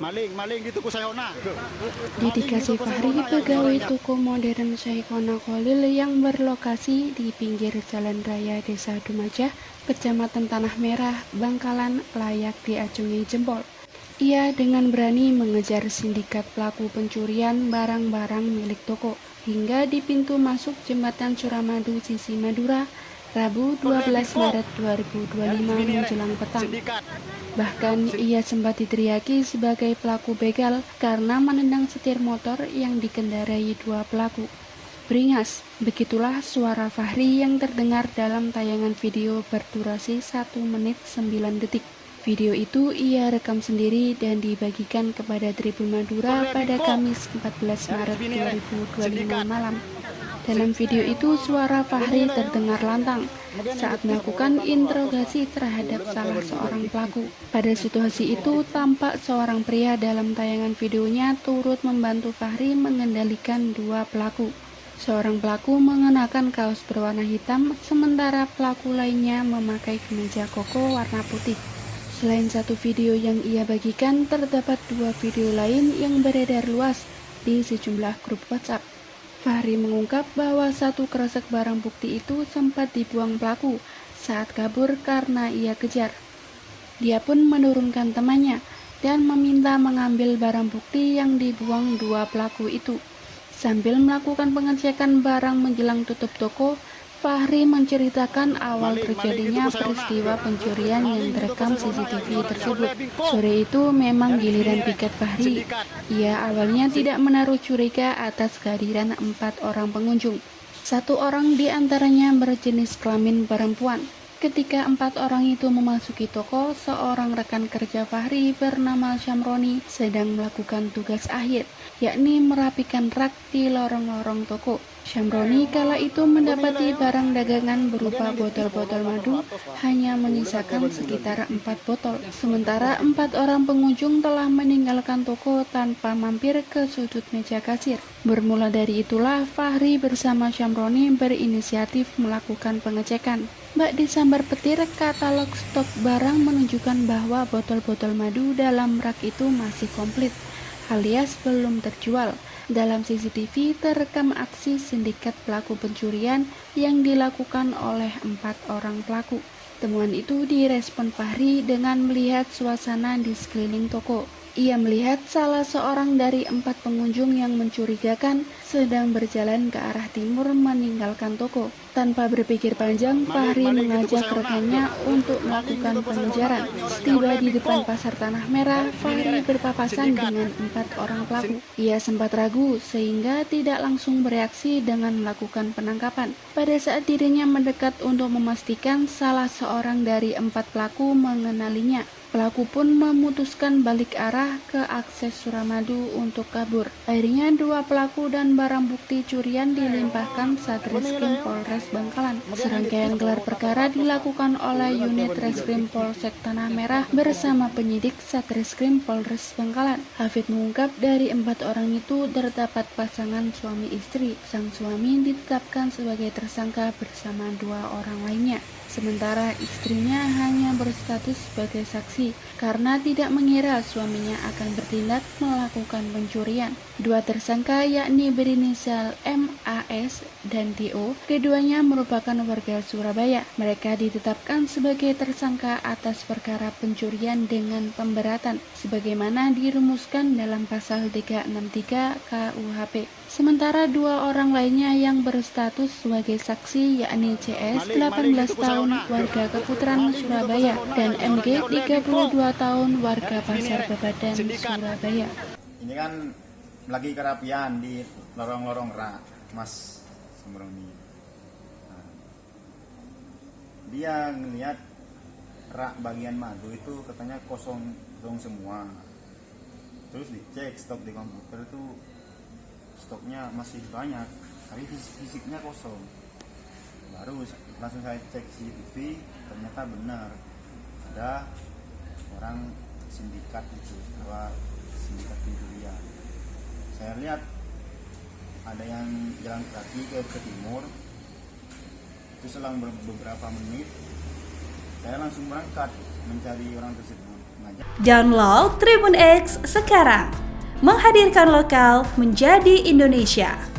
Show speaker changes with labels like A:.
A: Maling di tuku Sayona.
B: Dedikasi Fahri, pegawai toko modern Syaikona Khalil yang berlokasi di pinggir Jalan Raya Desa Dumajah, Kecamatan Tanah Merah, Bangkalan, layak diacungi jempol. Ia dengan berani mengejar sindikat pelaku pencurian barang-barang milik toko hingga di pintu masuk Jembatan Suramadu sisi Madura, Rabu 12 Maret 2025 menjelang petang. Bahkan ia sempat diteriaki sebagai pelaku begal karena menendang setir motor yang dikendarai dua pelaku. Beringas, begitulah suara Fahri yang terdengar dalam tayangan video berdurasi 1 menit 9 detik. Video itu ia rekam sendiri dan dibagikan kepada Tribun Madura pada Kamis 14 Maret 2025 malam. Dalam video itu, suara Fahri terdengar lantang saat melakukan interogasi terhadap salah seorang pelaku. Pada situasi itu, tampak seorang pria dalam tayangan videonya turut membantu Fahri mengendalikan dua pelaku. Seorang pelaku mengenakan kaos berwarna hitam, sementara pelaku lainnya memakai kemeja koko warna putih. Selain satu video yang ia bagikan, terdapat dua video lain yang beredar luas di sejumlah grup WhatsApp. Fahri mengungkap bahwa satu kresek barang bukti itu sempat dibuang pelaku saat kabur karena ia kejar. Dia pun menurunkan temannya dan meminta mengambil barang bukti yang dibuang dua pelaku itu. Sambil melakukan pengecekan barang menjelang tutup toko, Fahri menceritakan awal terjadinya peristiwa pencurian yang terekam CCTV tersebut. Sore itu memang giliran piket Fahri. Ia awalnya tidak menaruh curiga atas kehadiran 4 orang pengunjung. 1 orang di antaranya berjenis kelamin perempuan. Ketika 4 orang itu memasuki toko, seorang rekan kerja Fahri bernama Syamroni sedang melakukan tugas akhir, yakni merapikan rak di lorong-lorong toko. Syamroni kala itu mendapati barang dagangan berupa botol-botol madu hanya menyisakan sekitar 4 botol. Sementara 4 orang pengunjung telah meninggalkan toko tanpa mampir ke sudut meja kasir. Bermula dari itulah Fahri bersama Syamroni berinisiatif melakukan pengecekan. Bak disambar petir, katalog stok barang menunjukkan bahwa botol-botol madu dalam rak itu masih komplit, alias belum terjual. Dalam CCTV terekam aksi sindikat pelaku pencurian yang dilakukan oleh 4 orang pelaku. Temuan itu direspon Fahri dengan melihat suasana di sekeliling toko. Ia melihat salah seorang dari 4 pengunjung yang mencurigakan sedang berjalan ke arah timur meninggalkan toko. Tanpa berpikir panjang, Fahri mengajak rekannya untuk melakukan pengejaran. Setiba di depan pasar Tanah Merah, Fahri berpapasan dengan 4 orang pelaku. Ia sempat ragu sehingga tidak langsung bereaksi dengan melakukan penangkapan. Pada saat dirinya mendekat untuk memastikan salah seorang dari 4 pelaku mengenalinya, pelaku pun memutuskan balik arah ke akses Suramadu untuk kabur. Akhirnya 2 pelaku dan barang bukti curian dilimpahkan Satreskrim Polres Bangkalan. Serangkaian gelar perkara dilakukan oleh unit Reskrim Polsek Tanah Merah bersama penyidik Satreskrim Polres Bangkalan. Hafid mengungkap dari 4 orang itu terdapat pasangan suami istri. Sang suami ditetapkan sebagai tersangka bersama 2 orang lainnya. Sementara istrinya hanya berstatus sebagai saksi karena tidak mengira suaminya akan bertindak melakukan pencurian. 2 tersangka yakni berinisial MAS dan DO, keduanya merupakan warga Surabaya. Mereka ditetapkan sebagai tersangka atas perkara pencurian dengan pemberatan sebagaimana dirumuskan dalam pasal 363 KUHP. Sementara 2 orang lainnya yang berstatus sebagai saksi yakni CS 18 tahun warga Keputaran Surabaya dan MG 32 tahun warga Pasar Babadan Surabaya.
A: Ini kan lagi kerapian di lorong-lorong rak, Mas Sembroni. Nah, dia ngelihat rak bagian madu itu katanya kosong semua. Terus dicek stok di komputer itu stoknya masih banyak, tapi fisiknya kosong. Baru langsung saya cek CCTV, ternyata benar ada orang sindikat itu, sindikat pencurian. Saya lihat ada yang jalan kaki ke timur. Itu selang beberapa menit, saya langsung berangkat mencari orang tersebut. Nah, aja.
C: Download Tribun X sekarang, menghadirkan lokal menjadi Indonesia.